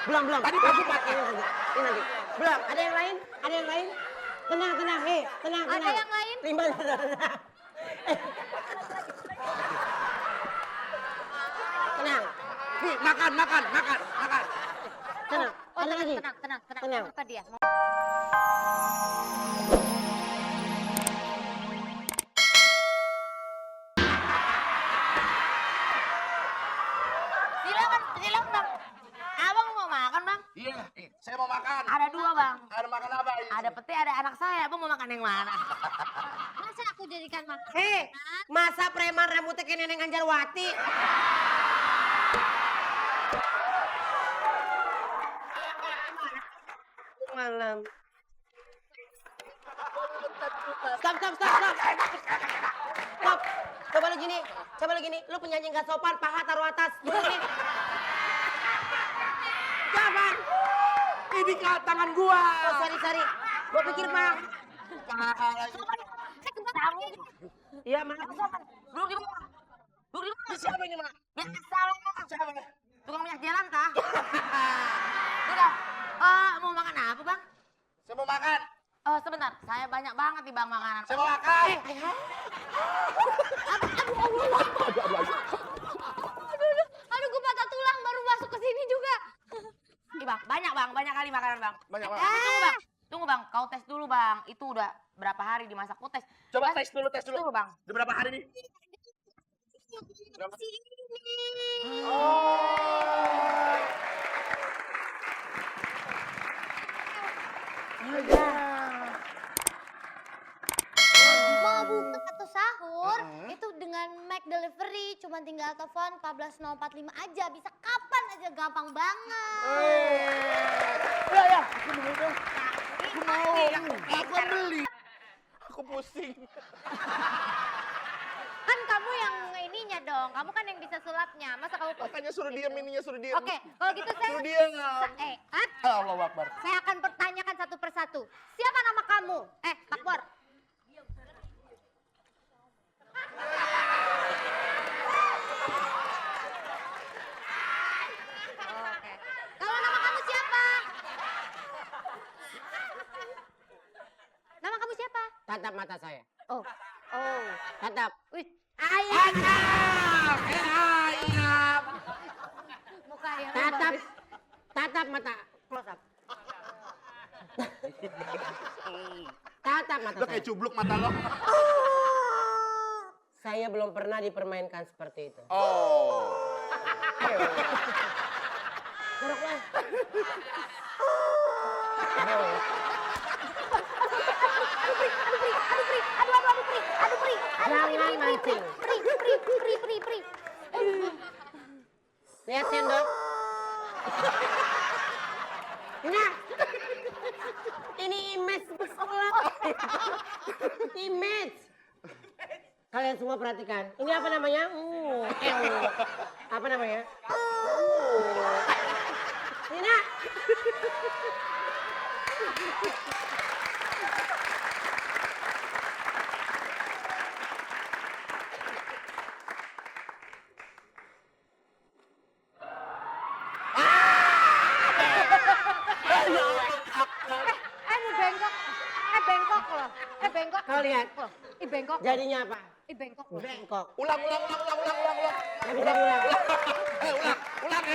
Belum. Tadi baru pakai. Ini nanti. Belum. Ada yang lain? Ada yang lain? Tenang. Tenang. Ada yang lain? Timbal. Tenang. Nih, makan. Tenang. Oh, Ada lagi? tenang. Tenang. Apa dia? Silakan bang. Abang mau makan bang? Iya, saya mau makan. Ada dua bang. Ada makan apa? Ada peti, ada anak saya. Abang mau makan yang mana? Masa aku jadikan makan? Masa preman rambutnya kayak Neneng Anjarwati? Malam. Stop. Coba lu gini. Lu penyanyi gak sopan, paha taruh atas. Gini. Kapan? Ini tangan gua. Oh, sorry. Gua pikir Bang. Paha lagi. Kamu. Iya, maaf. Duduk di bawah. Siapa ini, Mak? Biasa bang. Siapa? Tukang minyak jalan kah? Udah. Mau makan apa bang? Saya mau makan. Sebentar. Saya banyak banget nih bang makanan. Saya mau makan. Aduh, gue patah tulang baru masuk ke sini juga. Nih bang, banyak kali makanan bang. Banyak banget. Tunggu bang, kau tes dulu bang. Itu udah berapa hari dimasak? Kau tes. Coba tes dulu. Tunggu bang. Udah berapa hari nih? Mau buka atau sahur, itu dengan Mac Delivery, cuma tinggal telepon 14045 aja, bisa kapan aja, gampang banget. Ya, aku mau dong. Aku mau. Aku beli. Aku pusing. Kan kamu yang ininya dong, kamu kan yang bisa sulapnya, masa kamu Makanya suruh diam ininya, suruh diam. Oke, kalau gitu saya... Suruh diam. Allahu Akbar. Saya akan pertanyakan satu persatu. Siapa nama kamu? Pak Bor. Oke. Kalau nama kamu siapa? Nama kamu siapa? Tatap mata saya. Oh. Tatap. Wih, Ayam. muka yang Tatap mata. Close up. Tatap mata Udah kayak saya. cubluk mata lo. Saya belum pernah dipermainkan seperti itu. Oh. Ayo. Dorok lah. Ayo. Jangan mancing. Pri. Lihat sendok. Nah, ini image sekolah. Image. Kalian semua perhatikan. Ini apa namanya? Apa namanya? Nina. Bengkok. Kau lihat. Bengkok. Jadinya apa? Bengkok. Bengkok. Ulang. Nggak bisa ulang. Ulang ya.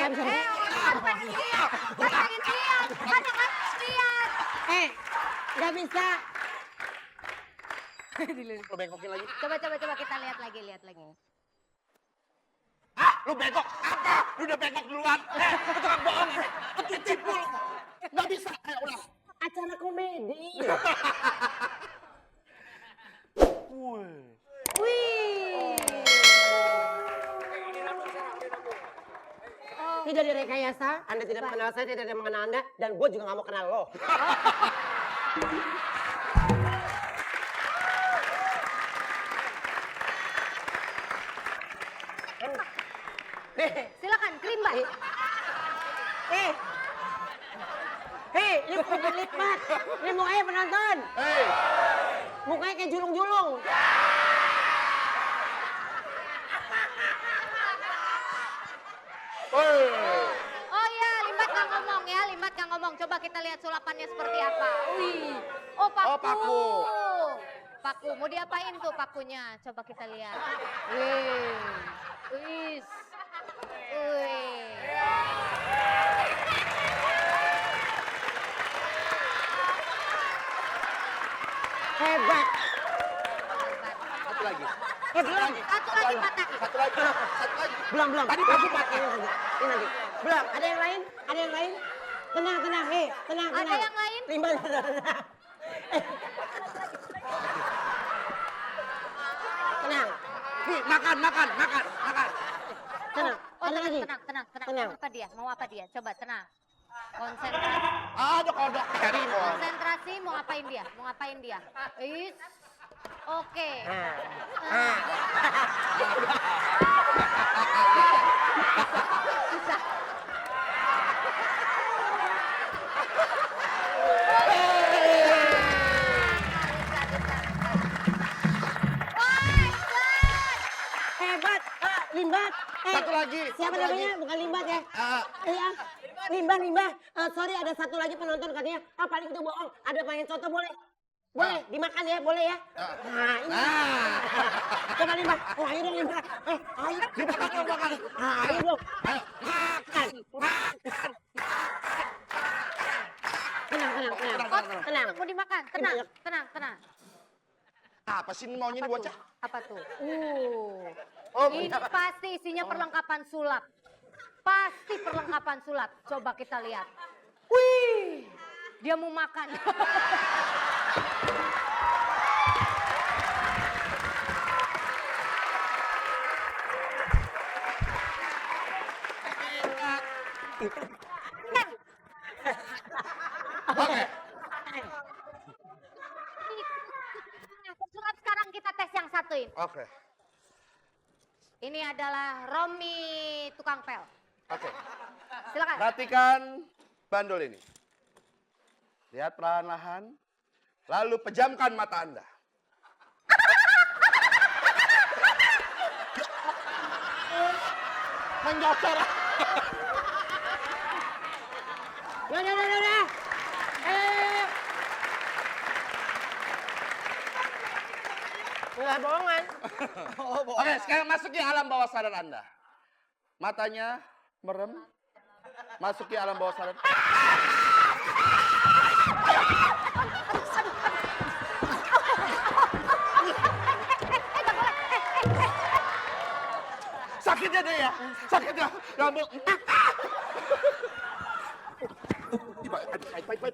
Nggak bisa. Nggak bisa. Lo bengkokin lagi. Coba kita lihat lagi. Lu bengkok apa? Lu udah bengkok duluan. Lu tukang bohong. Tipu lu. Nggak bisa. Ayo ulang. Acara komedi. Wih. Tidak direkayasa, Anda tidak mengenal saya, saya tidak mengenal Anda, dan gue juga nggak mau kenal lo. Silakan, kelimbat. Ini lipat. Ini mukanya penonton. Hei. Mukanya kayak julung-julung. Hei. Oh iya, Limbat nggak ngomong ngomong. Coba kita lihat sulapannya seperti apa. Wih. Oh, paku. Oh, paku. Paku. Mau diapain tuh pakunya? Coba kita lihat. Wih. Wih. Wih. Hebat. Satu lagi. Belum. Satu lagi patah. Satu lagi. Satu lagi. Belum. Tadi paku patah. Ini nanti. Belum. Ada yang lain? Ada yang lain? Tenang. Hei, tenang. Ada yang lain? Limbah. Tenang. Nih, makan. Tenang. Oh, Ada lagi. tenang. Tenang. Mau apa dia? Coba tenang. Konsentrasi. Ada kodok. Cari kok. Konsentrasi mau ngapain dia? Is. Oke. Nah. Bisa. Hebat. Limbah. Satu lagi. Siapa Satu namanya? lagi. Bukan Limbah ya? Ah, Iya. Limbah. Sorry ada satu lagi penonton katanya. Paling itu bohong. Ada pengen contoh boleh? Boleh dimakan ya, boleh ya? Nah, ini. Coba Limbah. Oh, ayo dong Limbah. Ayo. dimakan. Ayo dong. Ayo. Makan. Tenang. Mau dimakan. Tenang. Apa sih ini maunya nih bocah? Apa tuh? Oh, Ini pasti isinya perlengkapan sulap. Pasti perlengkapan sulap. Coba kita lihat. Wih, dia mau makan. Oke. Sulap sekarang kita tes yang satu ini. Oke. Ini adalah Romi tukang pel. Oke. Silakan. Perhatikan bandul ini. Lihat perlahan-lahan. Lalu pejamkan mata Anda. Menyosor. Udah. Enggak bohongan. Oke, sekarang masuki alam bawah sadar Anda. Matanya merem. Masuki alam bawah sadar. Sakitnya deh ya. Sakitnya. Rambut.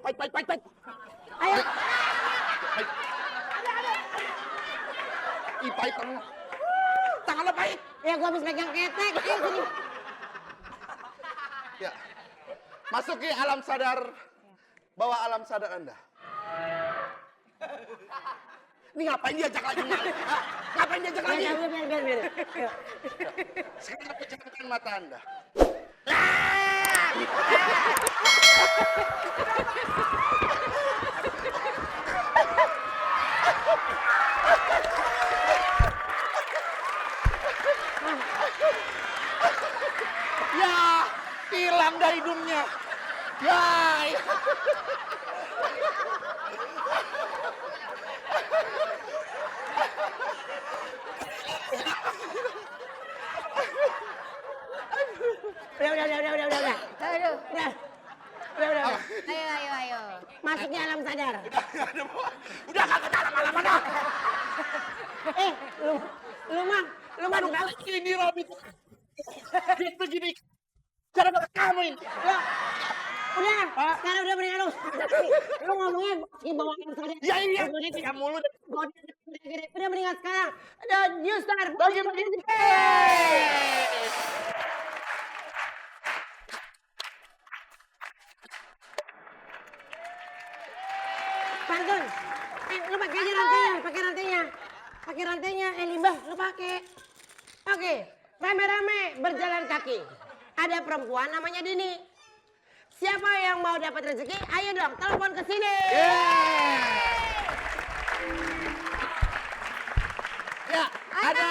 Pahit. Ayo. Ih, pahit tangan. Tangannya pahit. Ya gua habis megang ketek. Ayo sini. Ya. Masuki alam sadar. Bawa alam sadar Anda. Ini ngapain diajak lagi? Ngapain diajak lagi? Biar. Sekarang pejamkan mata Anda. Ya, hilang dah hidungnya. Ya. Udah. Aduh. Udah. Ayo. Masuknya alam sadar. Udah kagak dalam alaman dah. Lu mah Ini Robi. Begini. Cara kamu ini. udah. Sekarang udah mendingan lu ngomongnya bawa alam sadar. Iya. Ya mulu. Udah mendingan sekarang. Ada New Star. Bagi. Pantun. Lu pakai aja rantainya, pakai rantainya. Limbah, lu pakai. Oke, rame-rame berjalan kaki. Ada perempuan namanya Dini. Siapa yang mau dapat rezeki? Ayo dong, telepon ke sini. Ya, ada